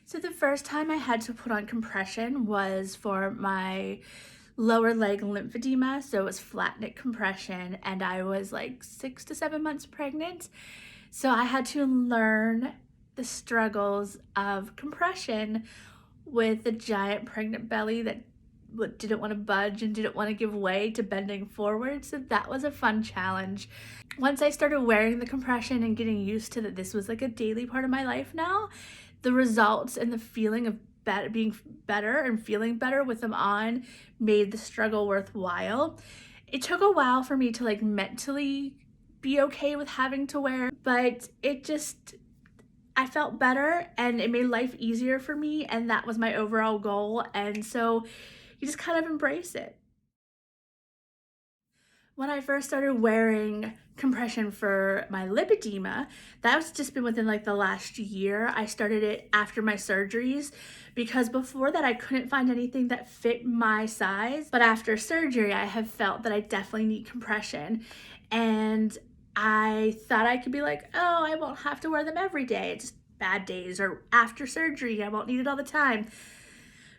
So the first time I had to put on compression was for my lower leg lymphedema. So it was flat neck compression, and I was like 6 to 7 months pregnant. So I had to learn the struggles of compression with the giant pregnant belly that didn't want to budge and didn't want to give way to bending forward. So that was a fun challenge. Once I started wearing the compression and getting used to that this was like a daily part of my life now, the results and the feeling of being better and feeling better with them on made the struggle worthwhile. It took a while for me to like mentally be okay with having to wear, but I felt better and it made life easier for me, and that was my overall goal. And so you just kind of embrace it. When I first started wearing compression for my lipedema, that's just been within like the last year. I started it after my surgeries because before that I couldn't find anything that fit my size. But after surgery, I have felt that I definitely need compression. And I thought I could be like, oh, I won't have to wear them every day. It's just bad days, or after surgery, I won't need it all the time.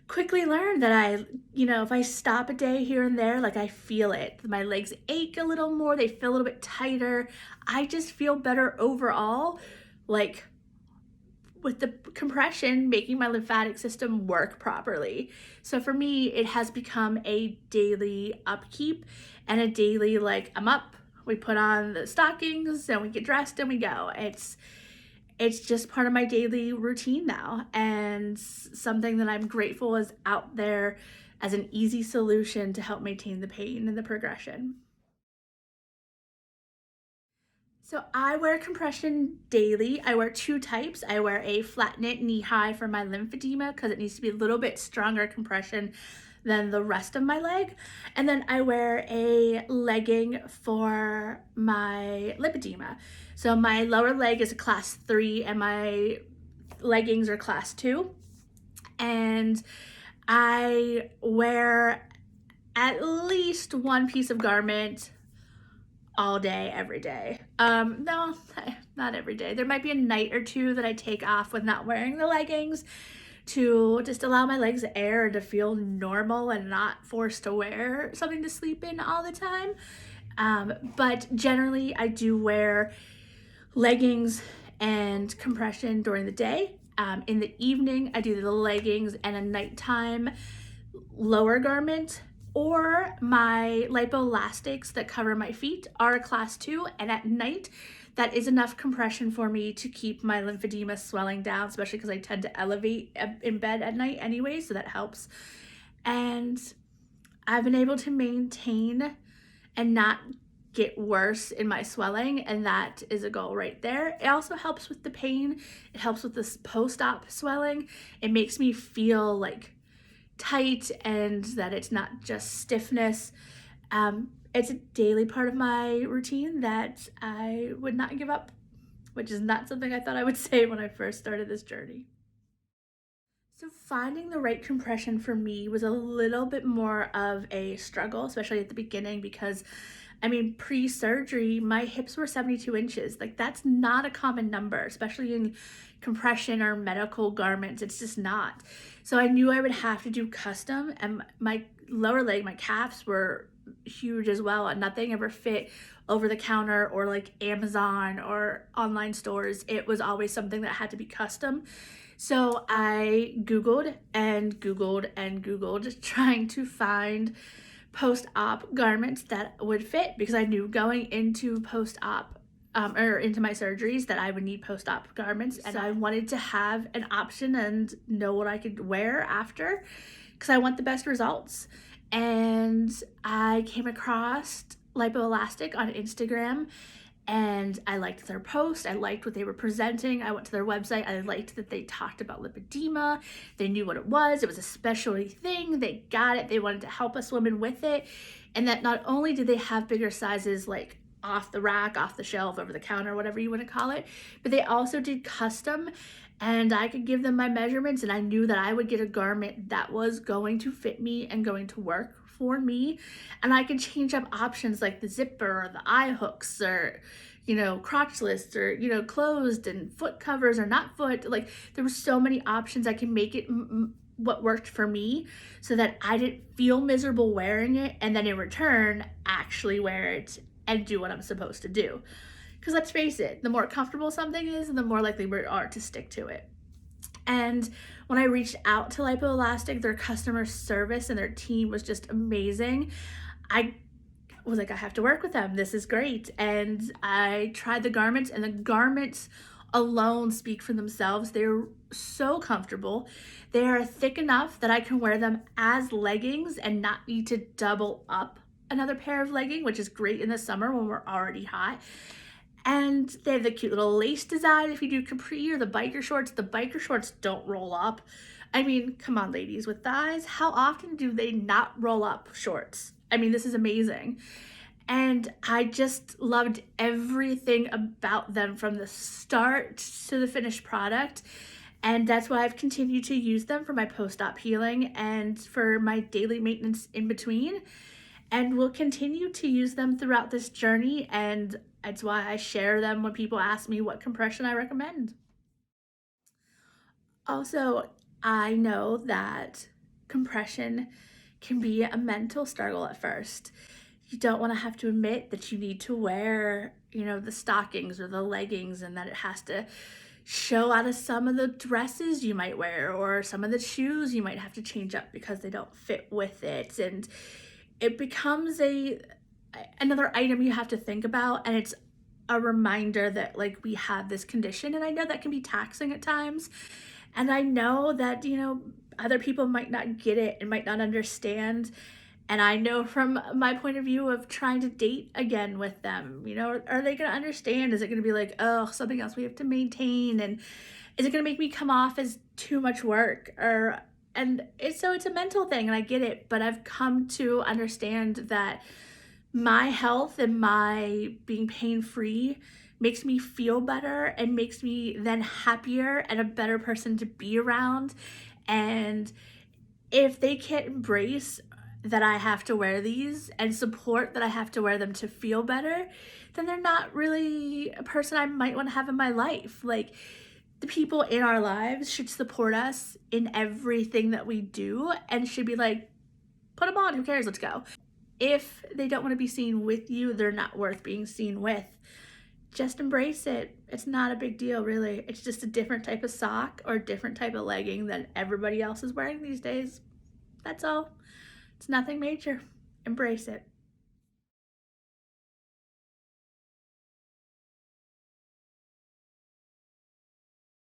Quickly learned that if I stop a day here and there, like I feel it. My legs ache a little more, they feel a little bit tighter. I just feel better overall, like with the compression making my lymphatic system work properly. So for me, it has become a daily upkeep and a daily, like, I'm up, we put on the stockings and we get dressed and we go. It's just part of my daily routine now, and something that I'm grateful is out there as an easy solution to help maintain the pain and the progression. So I wear compression daily. I wear two types. I wear a flat knit knee high for my lymphedema because it needs to be a little bit stronger compression than the rest of my leg. And then I wear a legging for my lipedema. So my lower leg is a class 3 and my leggings are class 2. And I wear at least one piece of garment all day, every day. No, not every day. There might be a night or two that I take off with not wearing the leggings to just allow my legs air to feel normal and not forced to wear something to sleep in all the time. But generally I do wear leggings and compression during the day. In the evening, I do the leggings and a nighttime lower garment, or my lipoelastics that cover my feet are a class 2, and at night that is enough compression for me to keep my lymphedema swelling down, especially because I tend to elevate in bed at night anyway, so that helps. And I've been able to maintain and not get worse in my swelling, and that is a goal right there. It also helps with the pain. It helps with this post-op swelling. It makes me feel like tight and that it's not just stiffness. It's a daily part of my routine that I would not give up, which is not something I thought I would say when I first started this journey. So finding the right compression for me was a little bit more of a struggle, especially at the beginning, because pre-surgery, my hips were 72 inches. Like, that's not a common number, especially in compression or medical garments. It's just not. So I knew I would have to do custom, and my lower leg, my calves were huge as well, and nothing ever fit over the counter or like Amazon or online stores. It was always something that had to be custom. So I Googled and Googled and Googled trying to find post-op garments that would fit, because I knew going into post-op or into my surgeries that I would need post-op garments, and I wanted to have an option and know what I could wear after, because I want the best results. And I came across LIPOELASTIC on Instagram, and I liked their post. I liked what they were presenting. I went to their website. I liked that they talked about lipedema. They knew what it was. It was a specialty thing. They got it. They wanted to help us women with it. And that not only did they have bigger sizes, like off the rack, off the shelf, over the counter, whatever you want to call it, but they also did custom, and I could give them my measurements, and I knew that I would get a garment that was going to fit me and going to work for me. And I could change up options like the zipper or the eye hooks, or crotchless or, closed, and foot covers or not foot. Like, there were so many options. I can make it what worked for me so that I didn't feel miserable wearing it, and then in return, actually wear it and do what I'm supposed to do. Because let's face it, the more comfortable something is, the more likely we are to stick to it. And when I reached out to LIPOELASTIC, their customer service and their team was just amazing. I was like, I have to work with them. This is great. And I tried the garments, and the garments alone speak for themselves. They're so comfortable. They are thick enough that I can wear them as leggings and not need to double up another pair of leggings, which is great in the summer when we're already hot. And they have the cute little lace design. If you do capri or the biker shorts don't roll up. I mean, come on, ladies with thighs, how often do they not roll up shorts? I mean, this is amazing. And I just loved everything about them from the start to the finished product. And that's why I've continued to use them for my post-op healing and for my daily maintenance in between. And will continue to use them throughout this journey. And that's why I share them when people ask me what compression I recommend. Also, I know that compression can be a mental struggle at first. You don't want to have to admit that you need to wear, the stockings or the leggings, and that it has to show out of some of the dresses you might wear, or some of the shoes you might have to change up because they don't fit with it. And it becomes another item you have to think about, and it's a reminder that, like, we have this condition. And I know that can be taxing at times, and I know that other people might not get it and might not understand. And I know from my point of view of trying to date again with them, are they going to understand? Is it going to be like, oh, something else we have to maintain? And is it going to make me come off as too much work? It's a mental thing, and I get it, but I've come to understand that my health and my being pain-free makes me feel better and makes me then happier and a better person to be around. And if they can't embrace that I have to wear these and support that I have to wear them to feel better, then they're not really a person I might want to have in my life. Like, the people in our lives should support us in everything that we do and should be like, put them on, who cares, let's go. If they don't want to be seen with you, they're not worth being seen with. Just embrace it. It's not a big deal, really. It's just a different type of sock or a different type of legging than everybody else is wearing these days. That's all. It's nothing major. Embrace it.